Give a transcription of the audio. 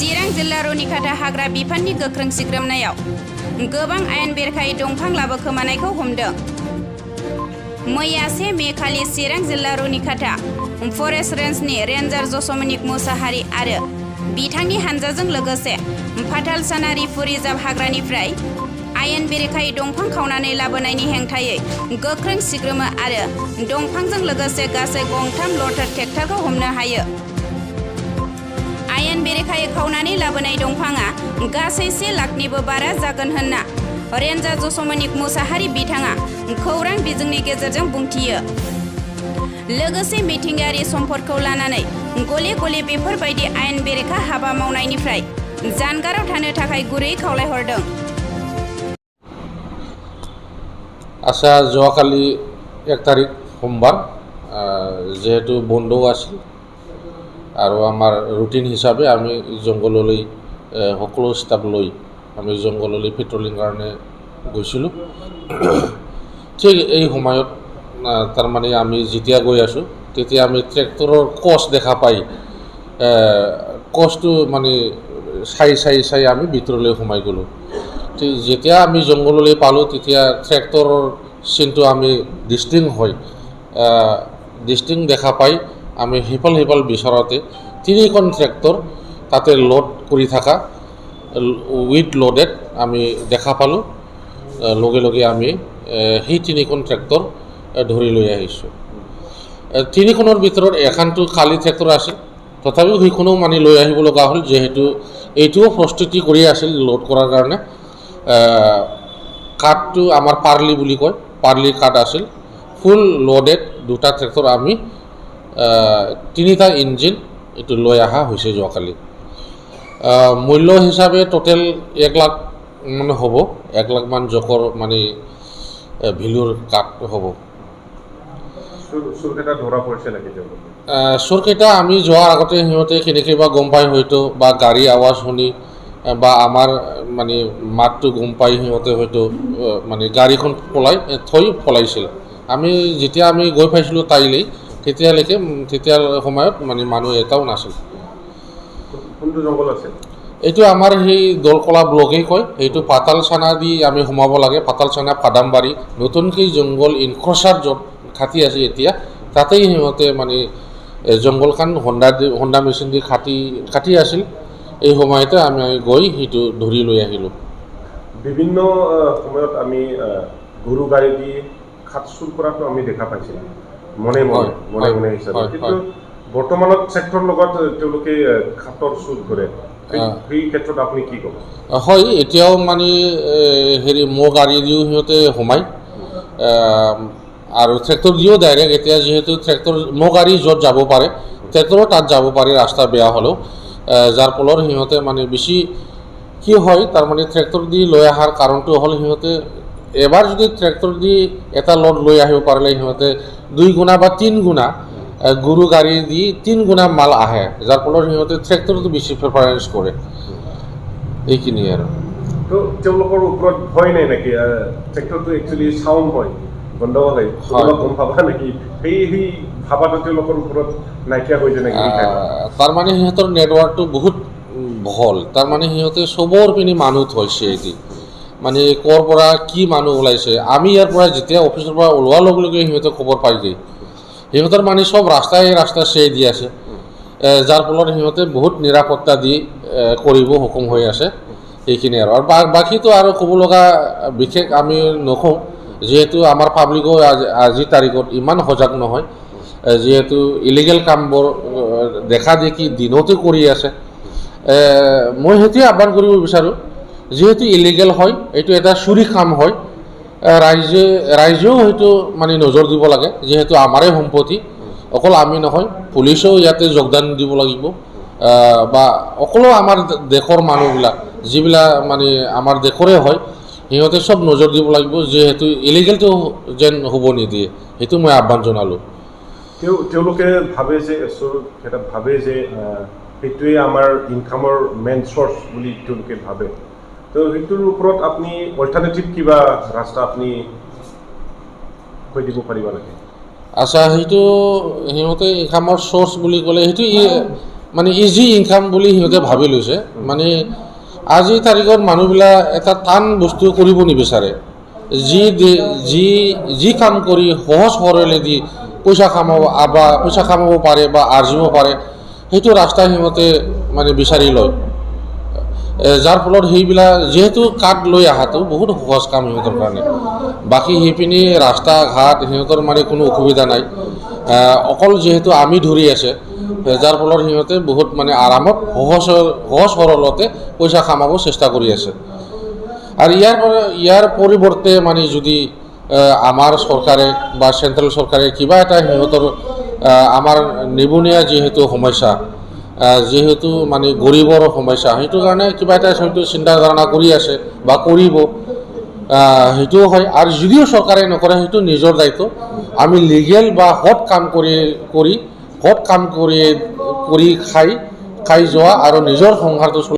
चिरां जिल्ला रुनिखाता हाग्रा बिफाननि गोख्रों सिग्रोमनायाव गोबां आयेन बेरेखायै दंफां लाबोखोमानायखौ हमदों। मैया 1 मे खालि चिरां जिल्ला रुनिखाता फरेस्ट रेन्जनि रेन्जार जसमनिक मुसाहारि आरो बिथांनि हानजाजों लोगोसे फाथालसाना रिफु-रिजार्भ हाग्रानिफ्राय आयेन बेरेखायै दंफां खावनानै लाबोनायनि हेंथायै गोख्रों सिग्रोमो आरो दंफांजों लोगोसे गासै गंथाम लटार ट्रेक्टरखौ हमनो हायो। आयेन बेरेखायै खावनानै लाबोनाय दंफाङा गासै 1 लाखनिबो बारा जागोन होनना रेन्जार जसमनिक मुसाहारि बिथाङा खौरां बिजोंनि गेजेरजों बुंथियो। लोगोसे मिथिंगायारि सम्पदखौ लानानै गले गले बेफोरबायदि आयेन बेरेखा हाबा मावनायनिफ्राय जानगाराव थानो थाखाय गुरै खावलायहरदों। আচ্ছা, যোৱাকালি 1 তাৰিখ সোমবাৰ যেহেতু বন্ধও আছিল আৰু আমাৰ ৰুটিন হিচাপে আমি জংঘললৈ সকলো ষ্টাফ লৈ আমি জংঘললৈ পেট্ৰলিং কাৰণে গৈছিলোঁ। ঠিক এই সময়ত তাৰমানে আমি যেতিয়া গৈ আছোঁ তেতিয়া আমি ট্ৰেক্টৰৰ কচ দেখা পাই কচটো মানে চাই আমি ভিতৰলৈ সোমাই গ'লোঁ। ঠিক যেতিয়া আমি জংঘললৈ পালোঁ তেতিয়া ট্ৰেক্টৰৰ চিনটো আমি ডিষ্টিং দেখা পাই আমি সিফাল বিচৰাতে 3খন ট্ৰেক্টৰ তাতে লোড কৰি থকা উইথ লোডেড আমি দেখা পালোঁ। লগে আমি সেই 3খন ট্ৰেক্টৰ ধৰি লৈ আহিছোঁ। 3খনৰ ভিতৰত এখনটো খালী ট্ৰেক্টৰ আছিল, তথাপিও সেইখনো মানে লৈ আহিব লগা হ'ল যিহেতু এইটোও প্ৰস্তুতি কৰি আছিল লোড কৰাৰ কাৰণে। কাঠটো আমাৰ পাৰ্লি বুলি কয়, পাৰ্লি কাঠ আছিল। ফুল লোডেড 2টা ট্ৰেক্টৰ আমি 3টা ইঞ্জিন এইটো লৈ অহা হৈছে যোৱাকালি। মূল্য হিচাপে টোটেল 1 লাখ মানে হ'ব, 1 লাখ মান জোখৰ মানে ভেলুৰ কাঠ হ'ব। চোৰকেইটা আমি যোৱাৰ আগতে সিহঁতে কেনেকৈ বা গম পাই হয়তো, বা গাড়ী আৱাজ শুনি বা আমাৰ মানে মাতটো গম পাই সিহঁতে হয়তো মানে গাড়ীখন পলাইছিল। যেতিয়া আমি গৈ পাইছিলোঁ তাইলৈ তেতিয়া সময়ত মানে মানুহ এটাও নাছিল। কোনটো জংঘল আছে? এইটো আমাৰ সেই দলকলা ব্লকেই কয়। এইটো পাতালচানা দি আমি সোমাব লাগে। পাতালচানা ফাদামবাৰী নতুনকৈ জংঘল ইনক্ৰচাৰ য'ত খাটি আছে এতিয়া তাতেই সিহঁতে মানে জংঘলখন হণ্ডা মেচিন দি কাটি আছিল। এই সময়তে আমি গৈ সেইটো ধৰি লৈ আহিলোঁ। বিভিন্ন সময়ত আমি গৰু গাড়ী দি খাট চুৰ কৰাটো আমি দেখা পাইছিলোঁ মনে হিচাপে, কিন্তু বৰ্তমানত ট্ৰেক্টৰৰ লগত তেওঁলোকে খাটৰ চুৰ কৰে। সেই ক্ষেত্ৰত আপুনি কি ক'ব? হয়, এতিয়াও মানে ম'হ গাড়ী দিও সিহঁতে সোমায় আৰু ট্ৰেক্টৰ দিও ডাইৰেক্ট। এতিয়া যিহেতু ম'হ গাড়ী য'ত যাব পাৰে ট্ৰেক্টৰো তাত যাব পাৰে ৰাস্তা বেয়া হ'লেও, যাৰ ফলত সিহঁতে মানে বেছি কি হয় তাৰমানে ট্ৰেক্টৰ দি লৈ অহাৰ কাৰণটো হ'ল সিহঁতে এবাৰ যদি ট্ৰেক্টৰ দি এটা লোড লৈ আহিব পাৰিলে সিহঁতে 2 গুণা বা 3 গুণা গৰু গাড়ী দি 3 গুণা মাল আহে, যাৰ ফলত সিহঁতে ট্ৰেক্টৰটো বেছি প্ৰেফাৰেঞ্চ কৰে। এইখিনিয়ে আৰু তেওঁলোকৰ ওপৰত ভয় নাই নেকি? ট্ৰেক্টৰটো একচুৱেলি চাউণ্ড হয়, গন্ধ হয়, গম পাবা নেকি? সেই ভাবাটো তেওঁলোকৰ ওপৰত নাইকিয়া হৈ যায় নেকি? তাৰমানে সিহঁতৰ নেটৱৰ্কটো বহুত বহল। তাৰমানে সিহঁতে চবৰ পিনে মানুহ থৈছে। এটি মানে ক'ৰ পৰা কি মানুহ ওলাইছে, আমি ইয়াৰ পৰা যেতিয়া অফিচৰ পৰা ওলোৱাৰ লগে লগে সিহঁতে খবৰ পাই যায়। সিহঁতৰ মানে চব ৰাস্তাই চেই দি আছে, যাৰ ফলত সিহঁতে বহুত নিৰাপত্তা দি কৰিব সক্ষম হৈ আছে। এইখিনি আৰু বাকীটো আৰু ক'ব লগা বিশেষ আমি নকওঁ, যিহেতু আমাৰ পাব্লিকো আজিৰ তাৰিখত ইমান সজাগ নহয়, যিহেতু ইলিগেল কামবোৰ দেখা দেখি দিনতে কৰি আছে। মই সেইটোৱে আহ্বান কৰিব বিচাৰোঁ, যিহেতু ইলিগেল হয়, এইটো এটা চুৰি কাম হয়, ৰাইজেও হয়তো মানে নজৰ দিব লাগে। যিহেতু আমাৰে সম্পত্তি, অকল আমি নহয়, পুলিচেও ইয়াতে যোগদান দিব লাগিব, বা অকলো আমাৰ দেশৰ মানুহবিলাক যিবিলাক মানে আমাৰ দেশৰে হয় সিহঁতে চব নজৰ দিব লাগিব, যিহেতু ইলিগেলটো যেন হ'ব নিদিয়ে। সেইটো মই আহ্বান জনালোঁ। তেওঁলোকে ভাবে যে সেইটোৱে আমাৰ ইনকামৰ মেইন চ'ৰ্চ বুলি তেওঁলোকে ভাবে। তো সেইটোৰ ওপৰত আপুনি অল্টাৰনেটিভ কিবা ৰাস্তা আপুনি কৈ দিব পাৰিব নেকি? আচ্ছা, সেইটো সিহঁতে ইনকামৰ চ'ৰ্চ বুলি ক'লে সেইটো মানে ইজি ইনকাম বুলি সিহঁতে ভাবি লৈছে মানে আজিৰ তাৰিখত মানুহবিলাক এটা টান বস্তু কৰিব নিবিচাৰে যি কাম কৰি সহজ সৰলেদি পইচা কামাব পাৰে বা আৰ্জিব পাৰে সেইটো ৰাস্তা সিহঁতে মানে বিচাৰি লয় যাৰ ফলত সেইবিলাক যিহেতু কাঠ লৈ অহাটো বহুত সহজ কাম সিহঁতৰ কাৰণে বাকী সেইপিনি ৰাস্তা ঘাট সিহঁতৰ মানে কোনো অসুবিধা নাই অকল যিহেতু আমি ধৰি আছে যাৰ ফলত সিহঁতে বহুত মানে আৰামত সহজ সৰলতে পইচা কামাব চেষ্টা কৰি আছে আৰু ইয়াৰ পৰিৱৰ্তে মানে যদি আমাৰ চৰকাৰে বা চেণ্ট্ৰেল চৰকাৰে কিবা এটা সিহঁতৰ আমাৰ নিবনুৱা যিহেতু সমস্যা যেহেতু মানে গৰীবৰ সমস্যা সেইটো কাৰণে কিবা এটা হয়তো চিন্তা ধাৰণা কৰি আছে বা কৰিব সেইটোও হয় আৰু যদিও চৰকাৰে নকৰে সেইটো নিজৰ দায়িত্ব আমি লিগেল বা হট কাম কৰি খাই যোৱা আৰু নিজৰ সংসাৰটো